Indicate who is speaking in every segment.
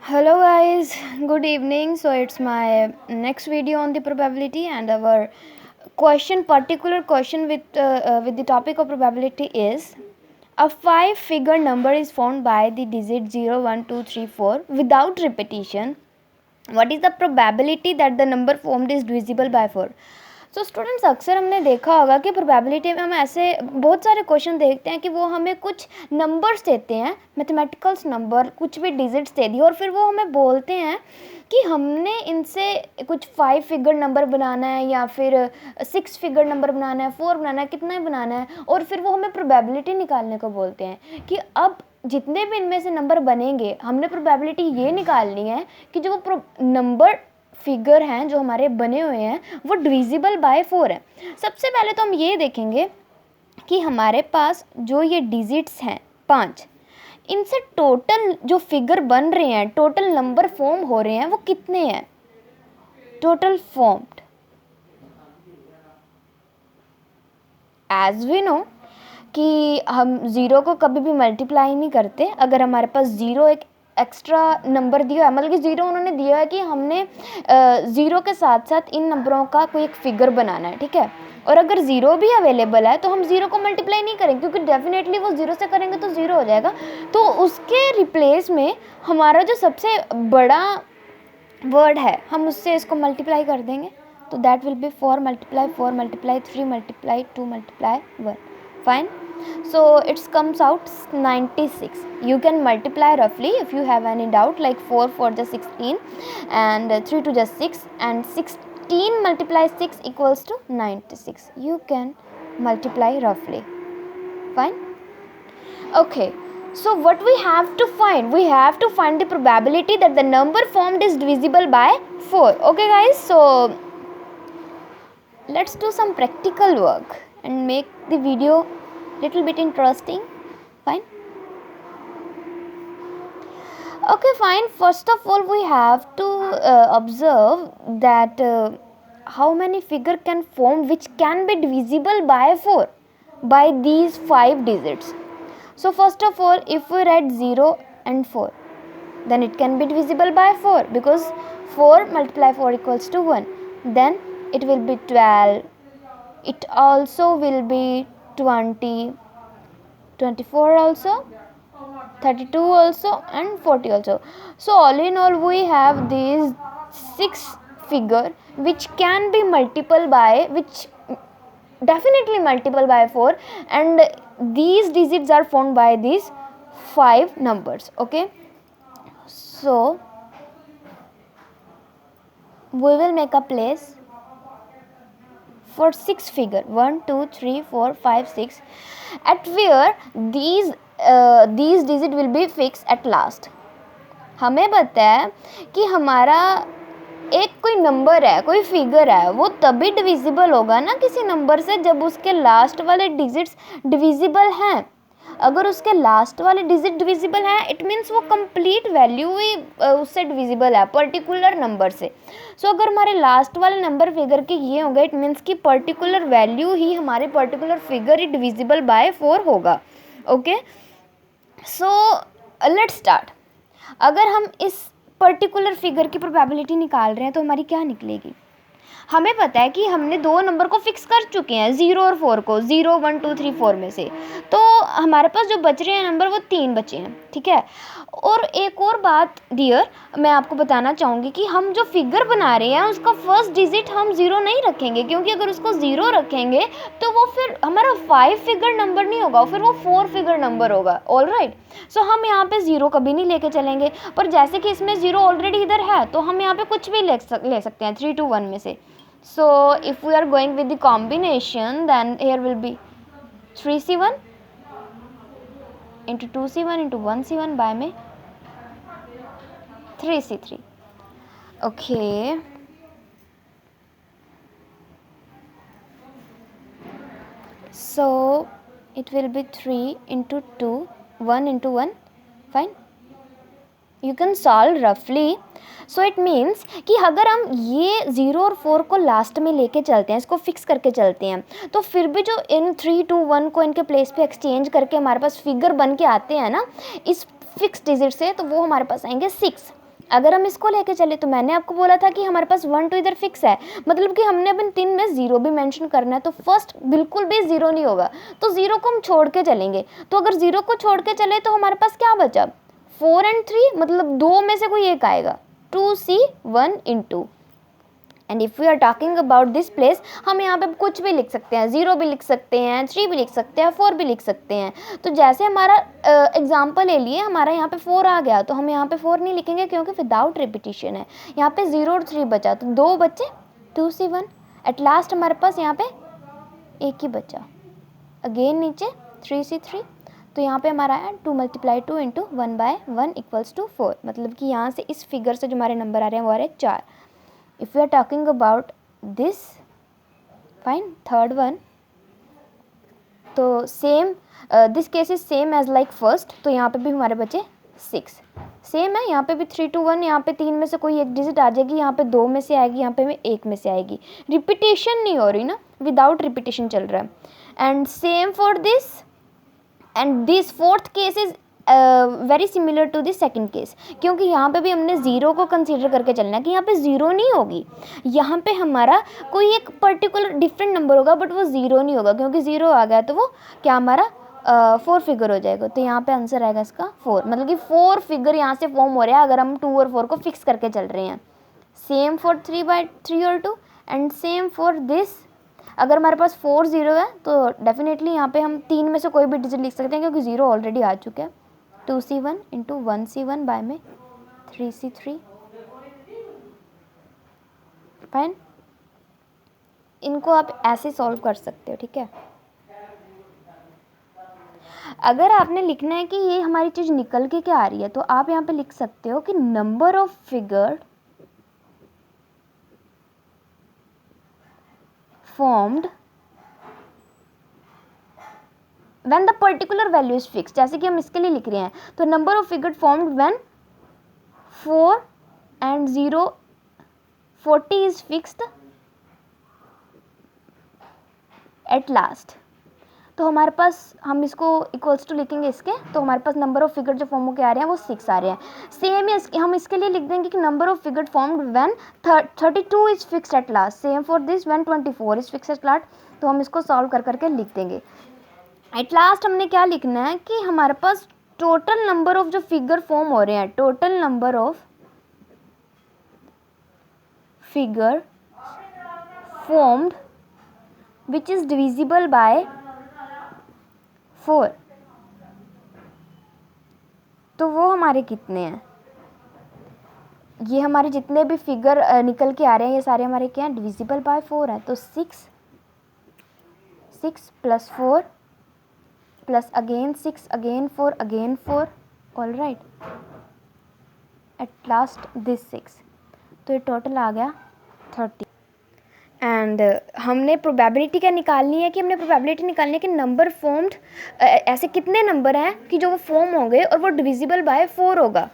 Speaker 1: Hello guys, good evening. So it's my next video on the probability, and our particular question with the topic of probability is a 5-figure number is formed by the digit 0, 1, 2, 3, 4 without repetition. What is the probability that the number formed is divisible by 4? तो students अक्सर हमने देखा होगा कि probability में हम ऐसे बहुत सारे क्वेश्चन देखते हैं कि वो हमें कुछ नंबर्स देते हैं, मैथमेटिकल्स नंबर, कुछ भी डिजिट्स दे दिए और फिर वो हमें बोलते हैं कि हमने इनसे कुछ 5 फिगर नंबर बनाना है या फिर 6 फिगर नंबर बनाना है, 4 बनाना है, कितना ही बनाना है, और फिर वो हमें प्रोबेबिलिटी निकालने को बोलते हैं कि अब जितने भी इनमें से नंबर बनेंगे हमने प्रोबेबिलिटी ये निकालनी है कि जो वो नंबर फिगर हैं जो हमारे बने हुए हैं वो डिविजिबल बाय 4 है। सबसे पहले तो हम ये देखेंगे कि हमारे पास जो ये डिजिट्स हैं 5, इनसे टोटल जो फिगर बन रहे हैं, टोटल नंबर फॉर्म हो रहे हैं, वो कितने हैं? Total formed as we know कि हम ज़ीरो को कभी भी मल्टीप्लाई नहीं करते। अगर हमारे पास ज़ीरो एक एक्स्ट्रा नंबर दिया है, मतलब कि ज़ीरो उन्होंने दिया है कि हमने ज़ीरो के साथ साथ इन नंबरों का कोई एक फिगर बनाना है, ठीक है, और अगर ज़ीरो भी अवेलेबल है तो हम ज़ीरो को मल्टीप्लाई नहीं करेंगे क्योंकि डेफिनेटली वो ज़ीरो से करेंगे तो ज़ीरो हो जाएगा। तो उसके रिप्लेस में हमारा जो सबसे बड़ा वर्ड है हम उससे इसको मल्टीप्लाई कर देंगे, तो that will be 4 multiply 4 multiply 3 multiply 2 multiply 1. Fine. So it comes out 96. You can multiply roughly if you have any doubt, like 4 4 just 16 and 3 2 just 6 and 16 multiply 6 equals to 96. You can multiply roughly. Fine. Okay. So what we have to find? We have to find the probability that the number formed is divisible by 4. Okay guys, so let's do some practical work and make the video little bit interesting. Fine. Okay, fine. First of all, we have to observe that how many figure can form which can be divisible by 4 by these 5 digits. So first of all, if we write 0 and 4, then it can be divisible by 4 because 4 multiply 4 equals to 1. Then it will be 12. It also will be 20, 24 also, 32 also, and 40 also. So all in all we have these 6 figure which can be multiple by, which definitely multiple by 4, and these digits are formed by these 5 numbers. Okay, so we will make a place for 6 figure 1 2 3 4 5 6 at where these digit will be fixed at last. हमें पता है कि हमारा एक कोई number है, कोई figure है, वो तभी डिविजिबल होगा ना किसी नंबर से जब उसके लास्ट वाले डिजिट्स डिविजिबल हैं। अगर उसके लास्ट वाले डिजिट डिविजिबल है इट मीन्स वो कंप्लीट वैल्यू ही उससे डिविजिबल है, पर्टिकुलर नंबर से। सो अगर हमारे लास्ट वाले नंबर फिगर के ये होंगे इट मीन्स कि पर्टिकुलर वैल्यू ही हमारे particular figure he divisible by 4 होगा। Okay, so let's start. अगर हम इस पर्टिकुलर फिगर की प्रोबेबिलिटी निकाल रहे हैं तो हमारी क्या निकलेगी? हमें पता है कि हमने दो नंबर को फिक्स कर चुके हैं, 0 और 4 को, 0 1 2 3 4 में से, तो हमारे पास जो बच रहे हैं नंबर वो 3 बचे हैं, ठीक है। और एक और बात डियर मैं आपको बताना चाहूँगी कि हम जो फिगर बना रहे हैं उसका फर्स्ट डिजिट हम 0 नहीं रखेंगे, क्योंकि अगर उसको 0 रखेंगे तो वो फिर हमारा 5 फिगर नंबर नहीं होगा, फिर वो 4 फिगर नंबर होगा। ऑल राइट, सो हम यहाँ पे 0 कभी नहीं लेके चलेंगे, पर जैसे कि इसमें 0 ऑलरेडी इधर है तो हम यहाँ पे कुछ भी ले सकते हैं 3 2 1 में से। So if we are going with the combination, then here will be 3c1 into 2c1 into 1c1 by में 3c3. Okay, so it will be 3 into 2 1 into 1. Fine, you can solve roughly. So it means कि अगर हम ये 0 और 4 को last में लेके चलते हैं, इसको फिक्स करके चलते हैं, तो फिर भी जो इन 3 2 1 को इनके प्लेस पे एक्सचेंज करके हमारे पास फिगर बन के आते हैं ना इस फिक्स डिजिट से, तो वो हमारे पास आएंगे 6। अगर हम इसको लेके चले तो मैंने आपको बोला था कि हमारे पास 1 2 इधर फिक्स है, मतलब कि हमने अपन 3 में 0 भी मेंशन करना है, तो फर्स्ट बिल्कुल भी 0 नहीं होगा, तो 0 को हम छोड़ के चलेंगे। तो अगर 0 को छोड़ के चले तो हमारे पास क्या बचा, 4 और 3, मतलब 2 में से कोई एक आएगा, 2C 1 into। And if we are talking about this place, हम यहाँ पे कुछ भी लिख सकते हैं, 0 भी लिख सकते हैं, 3 भी लिख सकते हैं, 4 भी लिख सकते हैं। तो जैसे हमारा एग्जाम्पल ले लिए, हमारा यहाँ पे 4 आ गया, तो हम यहाँ पे 4 नहीं लिखेंगे क्योंकि विदाउट रिपीटिशन है। यहाँ पे 0 और 3 बचा, तो 2 बच्चे 2C 1। एट लास्ट हमारे पास यहाँ पे एक ही बचा, अगेन नीचे 3C 3। तो यहाँ पे हमारा है 2 × 2 × 1/1 = 4, मतलब कि यहाँ से इस फिगर से जो हमारे नंबर आ रहे हैं वो आ रहे हैं 4। If we are talking about this, fine, third one, तो same this case is same as like first, तो यहाँ पे भी हमारे बचे 6, सेम है। यहाँ पे भी 3 2 1, यहाँ पे 3 में से कोई एक डिजिट आ जाएगी, यहाँ पे 2 में से आएगी, यहाँ पे भी 1 में से आएगी, रिपीटेशन नहीं हो रही ना, विदाउट रिपीटेशन चल रहा है। And same for this, and this fourth case is very similar to this second case, क्योंकि यहाँ पे भी हमने 0 को कंसीडर करके चलना है कि यहाँ पे 0 नहीं होगी, यहाँ पे हमारा कोई एक पर्टिकुलर डिफरेंट नंबर होगा, बट वो 0 नहीं होगा, क्योंकि 0 आ गया तो वो क्या हमारा 4 फिगर हो जाएगा। तो यहाँ पे आंसर आएगा इसका 4, मतलब कि 4 फिगर यहाँ से फॉर्म हो रहा है अगर हम 2 और 4 को फिक्स करके चल रहे हैं। सेम फॉर 3/3 और 2, एंड सेम फॉर दिस। अगर हमारे पास 4 0 है तो डेफिनेटली यहाँ पे हम 3 में से कोई भी डिजिट लिख सकते हैं, क्योंकि 0 ऑलरेडी आ चुका है। 2C 1 × 1C 1 बाय में 3C 3, फाइन। इनको आप ऐसे सॉल्व कर सकते हो, ठीक है। अगर आपने लिखना है कि ये हमारी चीज़ निकल के क्या आ रही है, तो आप यहाँ पे लिख सकते हो कि number of figure formed when the particular value is fixed, जैसे कि हम इसके लिए लिख रहे हैं, तो number of figure formed when 4 and 0 40 is fixed at last। तो हमारे पास, हम इसको इक्वल्स टू लिखेंगे इसके, तो हमारे पास नंबर ऑफ फिगर जो फॉर्म होकर आ रहे हैं वो 6 आ रहे हैं। सेम हम इसके लिए लिख देंगे कि number of figure formed when 32 is fixed at last. Same for this when 24 is fixed at last. तो हम इसको सॉल्व कर करके लिख देंगे। एट लास्ट हमने क्या लिखना है कि हमारे पास टोटल नंबर ऑफ जो फिगर फॉर्म हो रहे हैं, total number of figure formed which is divisible by 4, तो वो हमारे कितने हैं, ये हमारे जितने भी फिगर निकल के आ रहे हैं ये सारे हमारे क्या हैं, डिविजिबल बाय 4 है। तो 6 + 4 plus again 6 again 4 again 4, all right, at last this 6, तो ये टोटल आ गया 30। एंड हमने प्रोबेबिलिटी क्या निकालनी है कि हमने प्रोबेबिलिटी निकालनी है कि नंबर फॉर्म्ड, ऐसे कितने नंबर हैं कि जो वो फॉर्म होंगे और वो डिविजिबल बाय 4 होगा।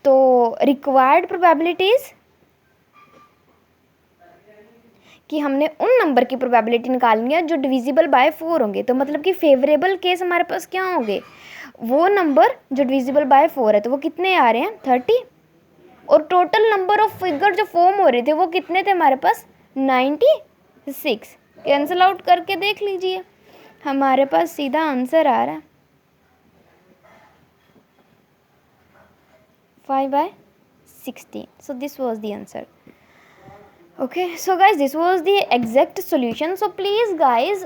Speaker 1: तो रिक्वायर्ड प्रोबेबिलिटीज़ कि हमने उन नंबर की प्रोबेबिलिटी निकालनी है जो डिविजिबल बाय 4 होंगे। तो मतलब कि फेवरेबल केस हमारे पास क्या होंगे, वो नंबर जो डिविजिबल बाय 4 है, तो वो कितने आ रहे हैं 30, और टोटल नंबर ऑफ फिगर जो फॉर्म हो रहे थे वो कितने थे हमारे पास 96। कैंसिल आउट करके देख लीजिए, हमारे पास सीधा आंसर आ रहा है 5/16। So this was the answer. Okay, so guys, this was the exact solution. So please guys,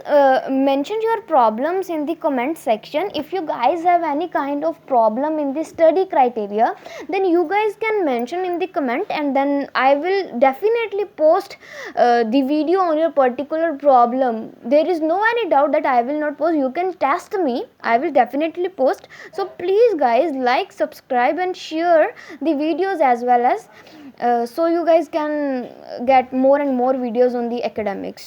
Speaker 1: mention your problems in the comment section. If you guys have any kind of problem in the study criteria, then you guys can mention in the comment, and then I will definitely post the video on your particular problem. There is no any doubt that I will not post. You can test me, I will definitely post. So please guys, like, subscribe and share the videos as well as so you guys can get more and more videos on the academics.